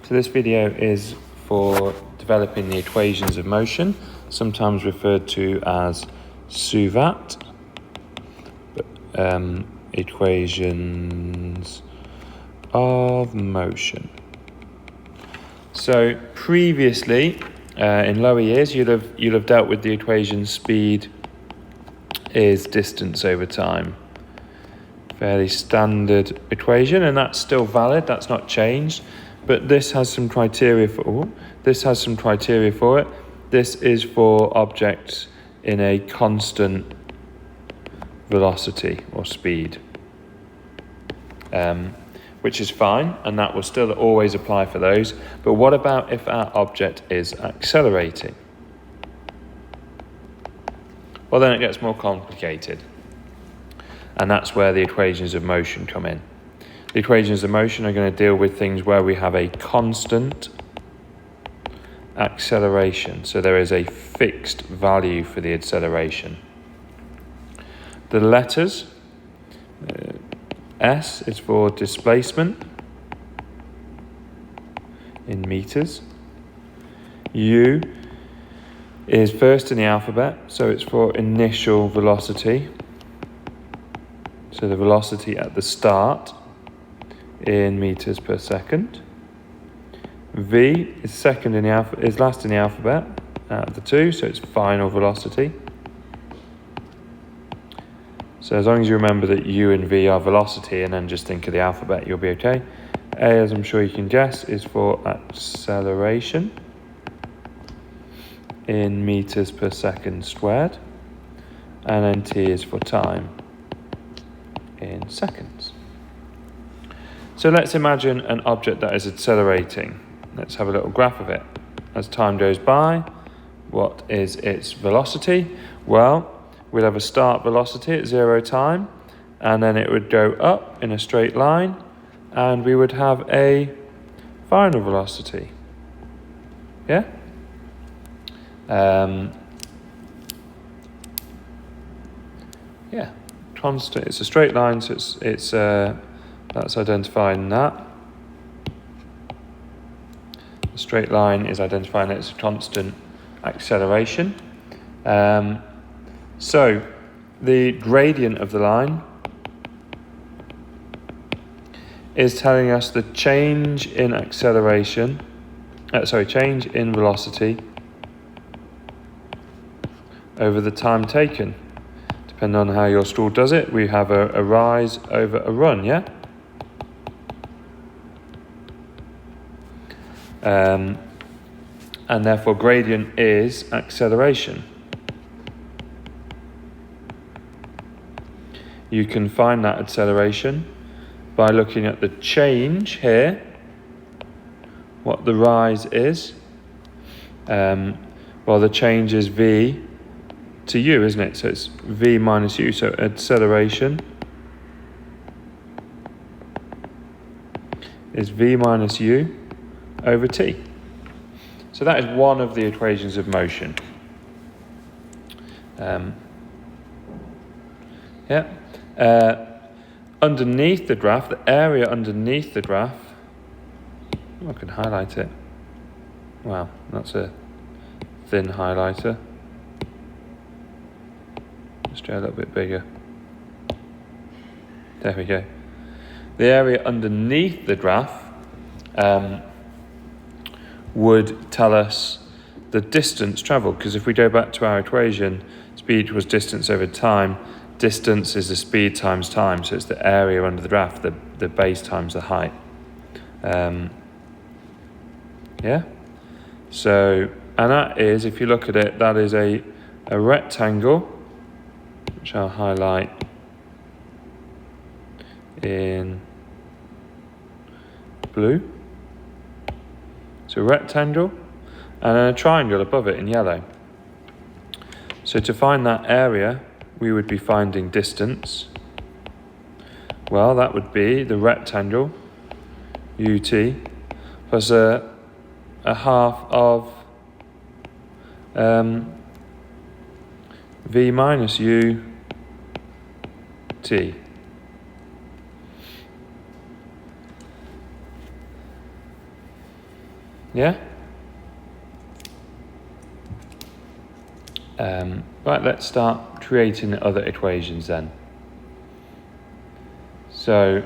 So this video is for developing the equations of motion, sometimes referred to as SUVAT, equations of motion. So previously, in lower years, you'll have dealt with the equation speed is distance over time. Fairly standard equation, and that's still valid. That's not changed, but this has some criteria for it. This is for objects in a constant velocity or speed, which is fine, and that will still always apply for those. But what about if our object is accelerating? Well, then it gets more complicated, and that's where the equations of motion come in. The equations of motion are going to deal with things where we have a constant acceleration, so there is a fixed value for the acceleration. The letters, S is for displacement in meters. U is first in the alphabet, so it's for initial velocity. So the velocity at the start in meters per second. V is last in the alphabet out of the two, so it's final velocity. So as long as you remember that U and V are velocity and then just think of the alphabet, you'll be okay. A, as I'm sure you can guess, is for acceleration in meters per second squared. And then T is for time in seconds. So let's imagine an object that is accelerating. Let's have a little graph of it. As time goes by, what is its velocity? Well, we'd have a start velocity at 0 time, and then it would go up in a straight line, and we would have a final velocity. Yeah? Yeah. Constant. It's a straight line, so it's that's identifying that. The straight line is identifying that it's a constant acceleration. So the gradient of the line is telling us the change in acceleration, change in velocity over the time taken. Depending on how your stool does it, we have a rise over a run, yeah? And therefore gradient is acceleration. You can find that acceleration by looking at the change here, what the rise is. Well, the change is V to U, isn't it? So it's V minus U, so acceleration is V minus U over T. So that is one of the equations of motion. Underneath the graph, the area underneath the graph, I can highlight it. Wow, that's a thin highlighter. Let's try a little bit bigger. There we go. The area underneath the graph would tell us the distance travelled, because if we go back to our equation, speed was distance over time. Distance is the speed times time, so it's the area under the graph, the base times the height. Yeah? So, and that is, if you look at it, that is a rectangle, which I'll highlight in blue. So rectangle, and then a triangle above it in yellow. So to find that area, we would be finding distance. Well, that would be the rectangle, UT, plus a half of V minus U T. Yeah? Right, let's start creating other equations then. So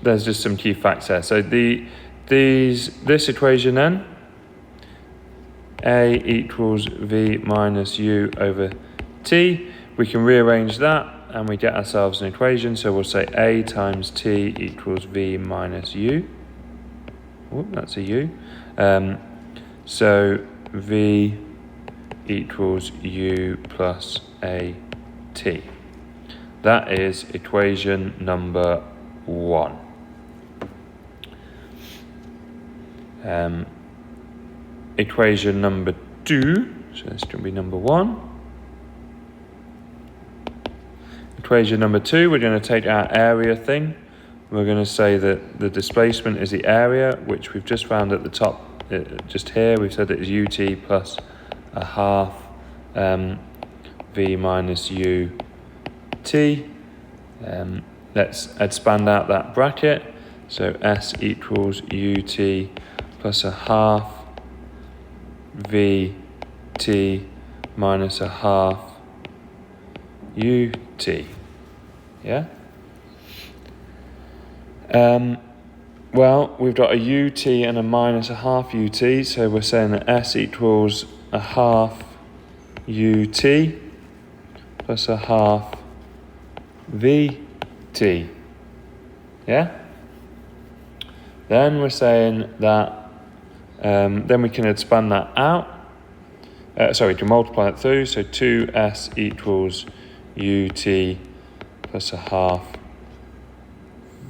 there's just some key facts there. So this equation then, A equals V minus U over T, we can rearrange that and we get ourselves an equation. So we'll say A times T equals V minus U. Oh, that's a U. So V equals U plus AT. That is equation number 1. Equation number 2, so this can be number 1. Equation number 2, we're going to take our area thing. We're going to say that the displacement is the area, which we've just found at the top, just here. We've said it is UT plus a half V minus UT. Let's expand out that bracket. So S equals UT plus a half VT minus a half UT. Yeah? Well, we've got a UT and a minus a half UT, so we're saying that S equals a half UT plus a half VT. Yeah? Then we're saying that, then we can expand that out. We can multiply it through, so 2S equals UT plus a half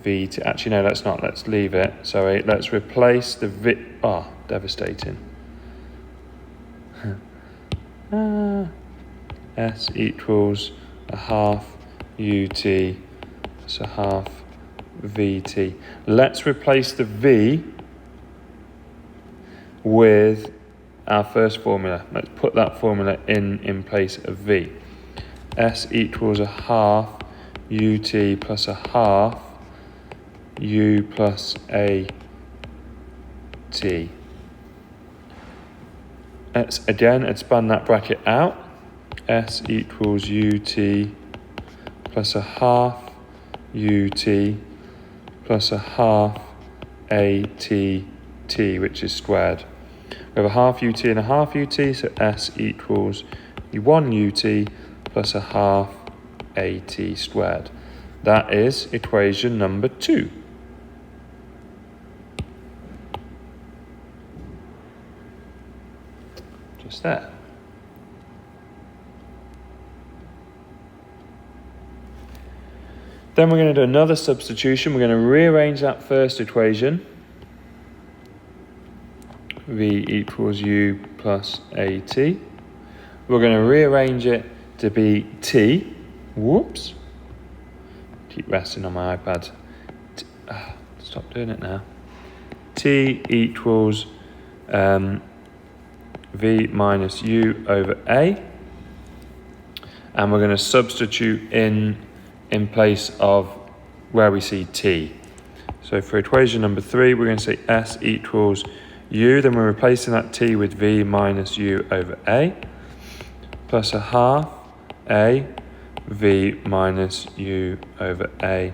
VT. Actually, no, let's not. Let's leave it. Sorry, let's replace the V. Oh, devastating. S equals a half UT plus a half VT. Let's replace the V with our first formula. Let's put that formula in place of V. S equals a half UT plus a half U plus AT. Let's again expand that bracket out. S equals UT plus a half UT plus a half ATT, which is squared. We have a half UT and a half UT, so S equals 1 UT plus a half AT squared. That is equation number 2. Just there. Then we're going to do another substitution. We're going to rearrange that first equation. V equals U plus AT. We're going to rearrange it to be T. Whoops. Keep resting on my iPad. Stop doing it now. T equals V minus U over A. And we're going to substitute in place of where we see T. So for equation number 3, we're going to say S equals U, then we're replacing that T with V minus U over A, plus a half A V minus U over A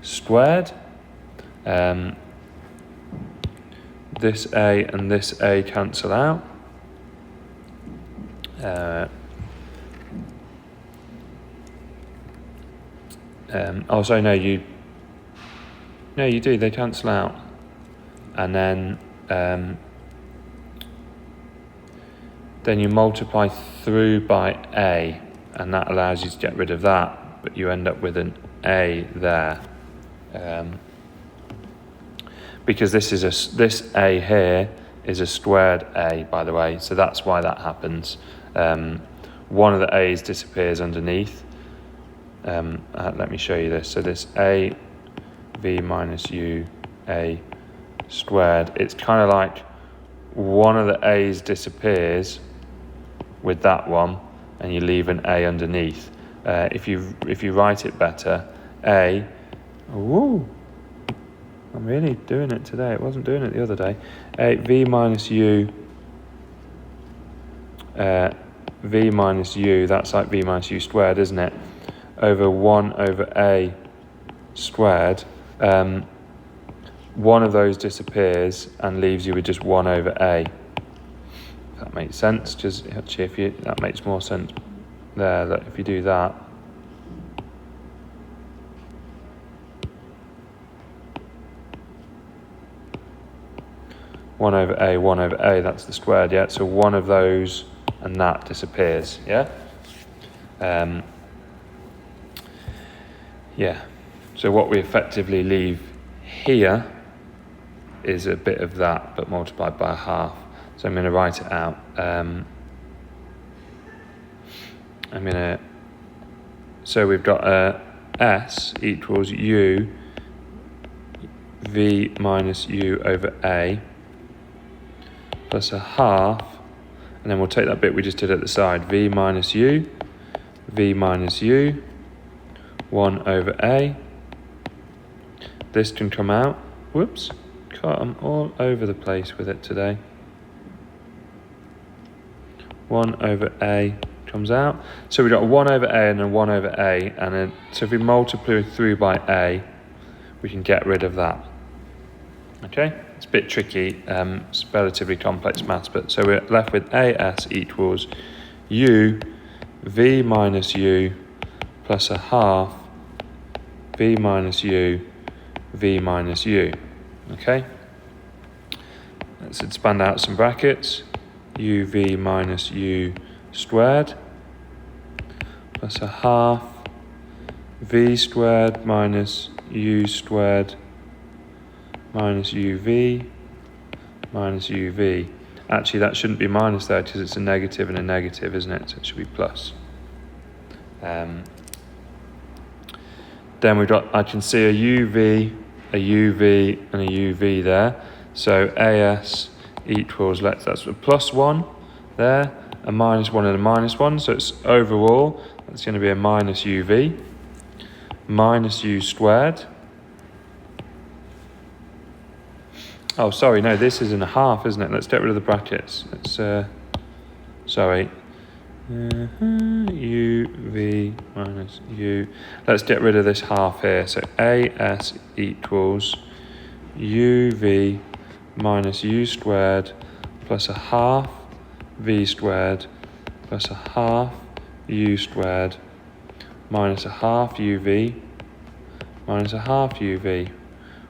squared. This A and this A cancel out. No, you do, they cancel out. And then you multiply through by A, and that allows you to get rid of that, but you end up with an A there. Because this A here is a squared A, by the way, so that's why that happens. One of the A's disappears underneath. Let me show you this. So this A V minus U A squared, it's kind of like one of the A's disappears with that one and you leave an A underneath. If you write it better, A, I'm really doing it today. It wasn't doing it the other day. V minus u, v minus u, that's like v minus u squared, isn't it? Over 1 over a squared. One of those disappears and leaves you with just 1 over a. If that makes sense. Just actually, that makes more sense there. That if you do that, one over a, that's the squared, yeah? So one of those and that disappears, yeah? Yeah. So what we effectively leave here is a bit of that, but multiplied by half. So I'm going to write it out. So we've got S equals U V minus U over A plus a half, and then we'll take that bit we just did at the side, V minus U, 1 over A. This can come out. Whoops, God, I'm all over the place with it today. 1 over A comes out. So we've got a 1 over A and a 1 over A, and then, so if we multiply through by A, we can get rid of that. Okay, it's a bit tricky, it's relatively complex maths, but so we're left with AS equals U V minus U plus a half V minus U V minus U. Okay, let's expand out some brackets. UV minus U squared plus a half V squared minus U squared minus UV minus UV. Actually, that shouldn't be minus there because it's a negative and a negative, isn't it? So it should be plus. Then we've got, I can see a UV, and a UV there. So AS equals, that's a plus 1 there, a minus 1 and a minus 1. So it's overall, that's going to be a minus UV, minus U squared. Oh, sorry, no, this is in a half, isn't it? Let's get rid of the brackets. Let's, sorry. UV minus U. Let's get rid of this half here. So AS equals UV minus U squared plus a half V squared plus a half U squared minus a half UV minus a half UV.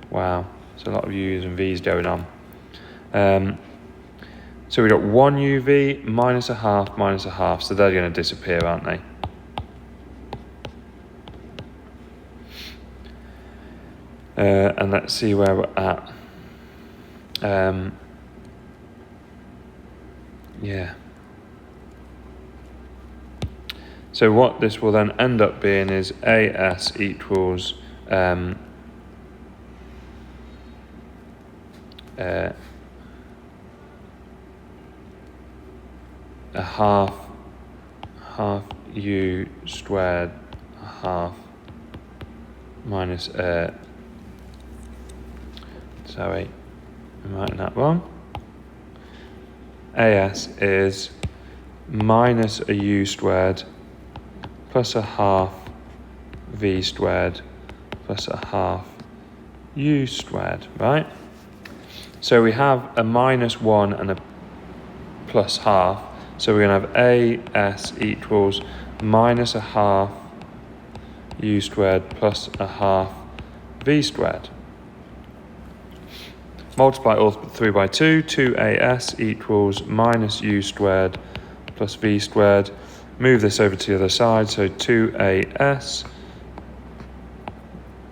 Wow. So a lot of U's and V's going on. So we've got 1 UV minus a half, so they're going to disappear, aren't they? And let's see where we're at. Yeah. So what this will then end up being is AS equals a half U squared, a half minus sorry, I'm writing that wrong. AS is minus a U squared plus a half V squared plus a half U squared, right? So we have a minus 1 and a plus half. So we're going to have AS equals minus a half U squared plus a half V squared. Multiply all through by 2. 2AS equals minus U squared plus V squared. Move this over to the other side. So 2AS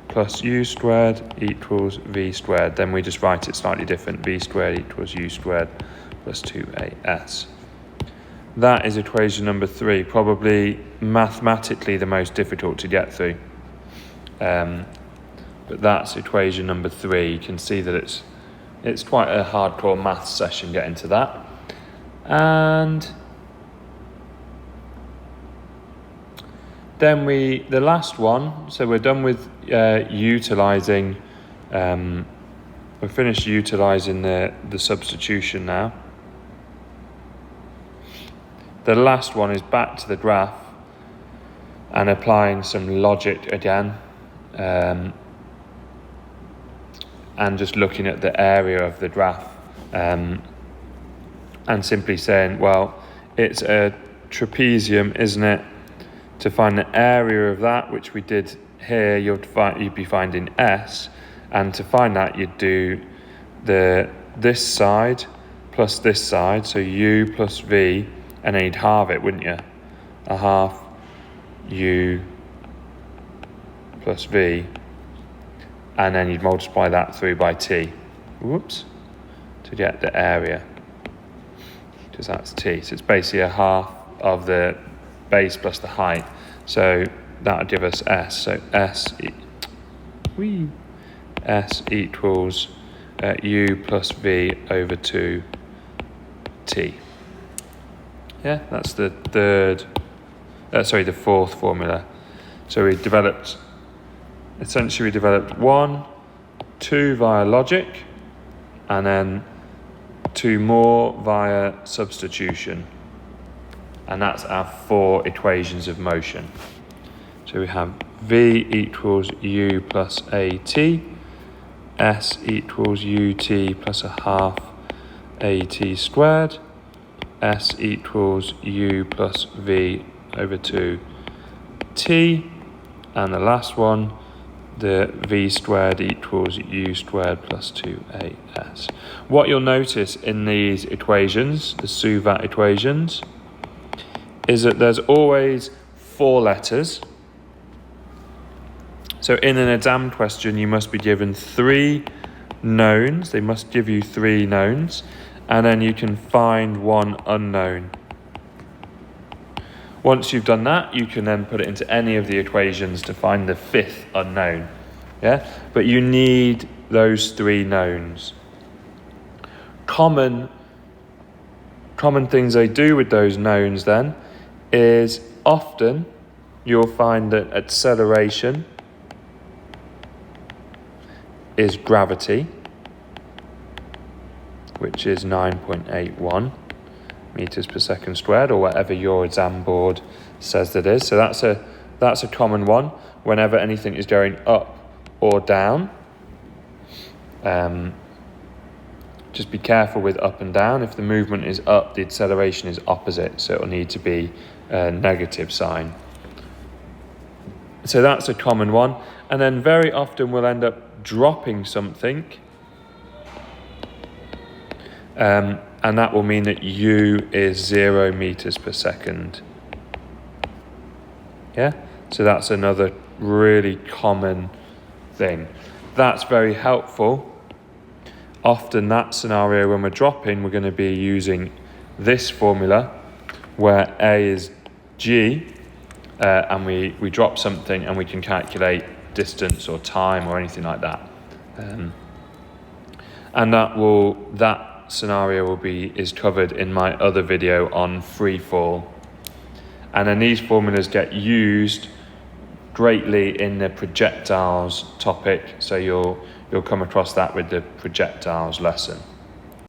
plus U squared equals V squared. Then we just write it slightly different. V squared equals U squared plus 2AS. That is equation number 3, probably mathematically the most difficult to get through. But that's equation number 3. You can see that it's quite a hardcore maths session getting to that. And then the last one, so we're done with utilising we're finished utilising the substitution now. The last one is back to the graph and applying some logic again, and just looking at the area of the graph, and simply saying, well, it's a trapezium, isn't it? To find the area of that, which we did here, you'd be finding S, and to find that you'd do this side plus this side, so U plus V, and then you'd halve it, wouldn't you? A half U plus V, and then you'd multiply that through by T, whoops, to get the area, because that's T. So it's basically a half of the base plus the height. So that would give us S. So S equals U plus V over 2 T. Yeah, that's the fourth formula. So we developed 1, 2 via logic, and then 2 more via substitution. And that's our 4 equations of motion. So we have V equals U plus AT, S equals UT plus a half AT squared, S equals U plus V over 2 T, and the last one, the V squared equals U squared plus 2AS. What you'll notice in these equations, the SUVAT equations, is that there's always 4 letters. So in an exam question, you must be given 3 knowns. They must give you 3 knowns, and then you can find 1 unknown. Once you've done that, you can then put it into any of the equations to find the 5th unknown. Yeah, but you need those 3 knowns. Common things they do with those knowns then is often you'll find that acceleration is gravity, which is 9.81 meters per second squared, or whatever your exam board says that is. So that's a common one whenever anything is going up or down. Just be careful with up and down. If the movement is up, the acceleration is opposite, so it'll need to be a negative sign. So that's a common one. And then very often we'll end up dropping something, and that will mean that U is 0 meters per second. Yeah, so that's another really common thing. That's very helpful. Often that scenario when we're dropping, we're going to be using this formula where A is G, and we drop something and we can calculate distance or time or anything like that. And that scenario is covered in my other video on free fall. And then these formulas get used greatly in the projectiles topic, so you'll come across that with the projectiles lesson.